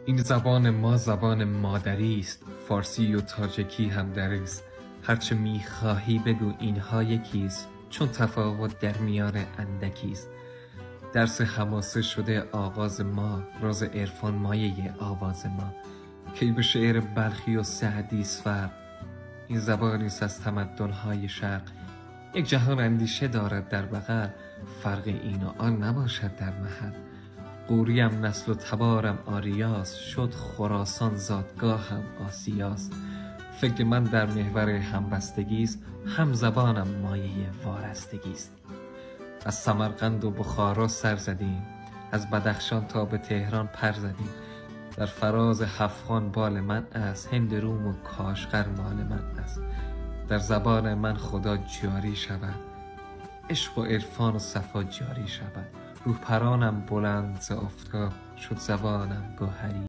این زبان ما زبان مادری است، فارسی و تاجیکی هم دریست. هرچه میخواهی بگو اینها یکیست، چون تفاوت در میان اندکیست. درس حماسه شده آغاز ما، راز عرفان مایه آواز ما. کی به شعر بلخی و سعدی فرق، این زبانیست از تمدن‌های شرق. یک جهان اندیشه دارد در بغل، فرق این و آن نباشد در محل. قوریم نسل و تبارم آریاست، شد خراسان زادگاهم آسیاست. فکر من در محور همبستگیست، هم زبانم مایه وارستگیست. از سمرقند و بخارا سر زدیم، از بدخشان تا به تهران پر زدیم. در فراز هفت‌خوان بال من است، هند روم و کاشغر مال من است. در زبان من خدا جاری شود، عشق و عرفان و صفا جاری شود. روح پرانم بلند ز آفتاب، شد زبانم گوهری